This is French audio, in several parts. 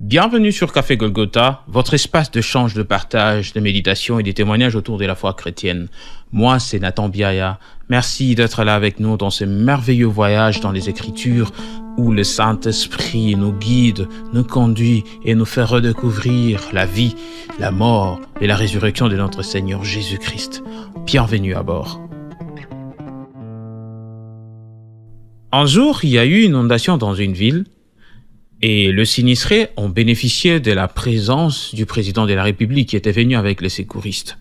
Bienvenue sur Café Golgotha, votre espace d'échange, de partage, de méditation et des témoignages autour de la foi chrétienne. Moi, c'est Nathan Biaya. Merci d'être là avec nous dans ce merveilleux voyage dans les Écritures où le Saint-Esprit nous guide, nous conduit et nous fait redécouvrir la vie, la mort et la résurrection de notre Seigneur Jésus-Christ. Bienvenue à bord. Un jour, il y a eu une inondation dans une ville. Et les sinistrés ont bénéficié de la présence du président de la République qui était venu avec les secouristes.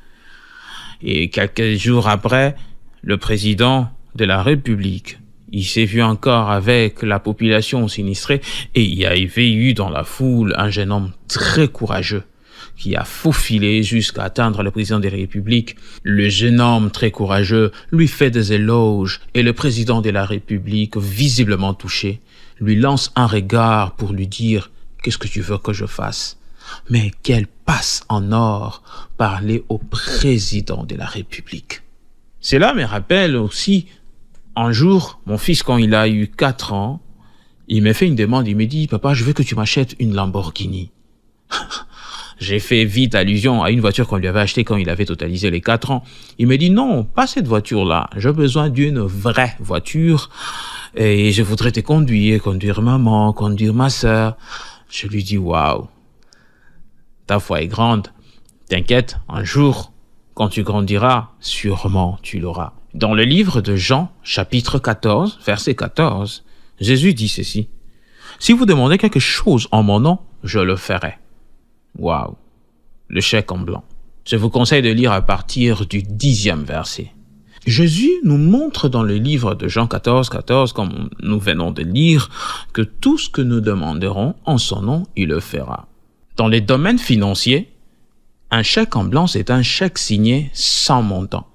Et quelques jours après, le président de la République, il s'est vu encore avec la population sinistrée et il y avait eu dans la foule un jeune homme très courageux qui a faufilé jusqu'à atteindre le président de la République. Le jeune homme très courageux lui fait des éloges et le président de la République, visiblement touché, lui lance un regard pour lui dire « Qu'est-ce que tu veux que je fasse ?» Mais quelle passe en or parler au président de la République. Cela me rappelle aussi, un jour, mon fils, quand il a eu 4 ans, il m'a fait une demande, il me dit « Papa, je veux que tu m'achètes une Lamborghini. » J'ai fait vite allusion à une voiture qu'on lui avait achetée quand il avait totalisé les 4 ans. Il me dit « Non, pas cette voiture-là. J'ai besoin d'une vraie voiture. Et je voudrais te conduire maman, conduire ma sœur. » Je lui dis « Waouh, ta foi est grande. T'inquiète, un jour, quand tu grandiras, sûrement tu l'auras. » Dans le livre de Jean, chapitre 14, verset 14, Jésus dit ceci. « Si vous demandez quelque chose en mon nom, je le ferai. » Waouh, le chèque en blanc. Je vous conseille de lire à partir du 10e verset. Jésus nous montre dans le livre de Jean 14, 14, comme nous venons de lire, que tout ce que nous demanderons en son nom, il le fera. Dans les domaines financiers, un chèque en blanc, c'est un chèque signé sans montant.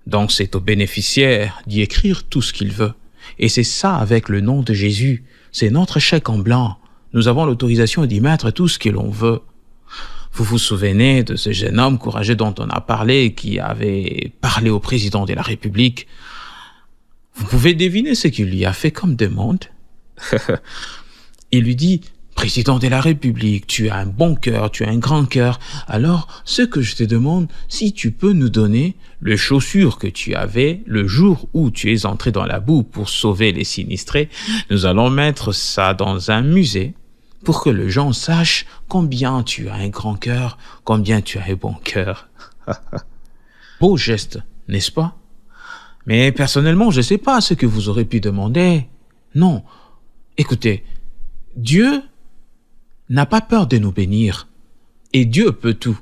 Donc c'est au bénéficiaire d'y écrire tout ce qu'il veut. Et c'est ça avec le nom de Jésus. C'est notre chèque en blanc. Nous avons l'autorisation d'y mettre tout ce que l'on veut. Vous vous souvenez de ce jeune homme courageux dont on a parlé, qui avait parlé au président de la République. Vous pouvez deviner ce qu'il lui a fait comme demande. Il lui dit, « Président de la République, tu as un bon cœur, tu as un grand cœur. Alors, ce que je te demande, si tu peux nous donner les chaussures que tu avais le jour où tu es entré dans la boue pour sauver les sinistrés, nous allons mettre ça dans un musée pour que les gens sachent combien tu as un grand cœur, combien tu as un bon cœur. » Beau geste, n'est-ce pas? Mais personnellement, je ne sais pas ce que vous aurez pu demander. Non, écoutez, Dieu n'a pas peur de nous bénir. Et Dieu peut tout.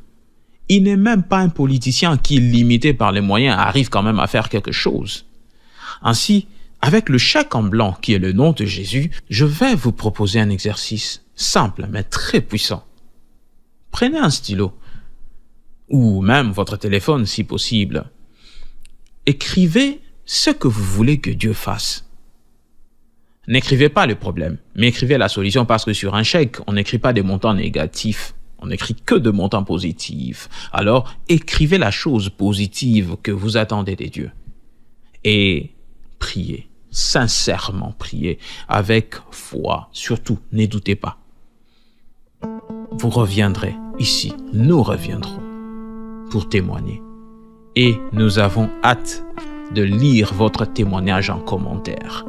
Il n'est même pas un politicien qui, limité par les moyens, arrive quand même à faire quelque chose. Ainsi, avec le chèque en blanc qui est le nom de Jésus, je vais vous proposer un exercice simple mais très puissant. Prenez un stylo, ou même votre téléphone si possible. Écrivez ce que vous voulez que Dieu fasse. N'écrivez pas le problème, mais écrivez la solution parce que sur un chèque, on n'écrit pas des montants négatifs, on n'écrit que de montants positifs. Alors, écrivez la chose positive que vous attendez de Dieu. Et priez, sincèrement priez, avec foi. Surtout, ne doutez pas. Vous reviendrez ici, nous reviendrons pour témoigner. Et nous avons hâte de lire votre témoignage en commentaire.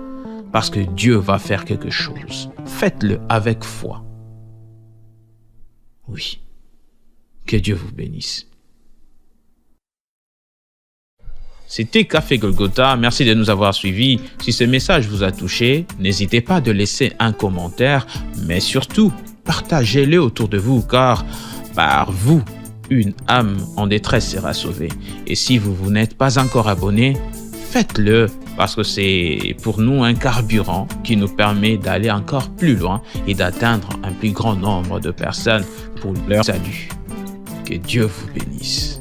Parce que Dieu va faire quelque chose. Faites-le avec foi. Oui. Que Dieu vous bénisse. C'était Café Golgotha. Merci de nous avoir suivis. Si ce message vous a touché, n'hésitez pas de laisser un commentaire, mais surtout, partagez-le autour de vous, car par vous, une âme en détresse sera sauvée. Et si vous n'êtes pas encore abonné, faites-le. Parce que c'est pour nous un carburant qui nous permet d'aller encore plus loin et d'atteindre un plus grand nombre de personnes pour leur salut. Que Dieu vous bénisse.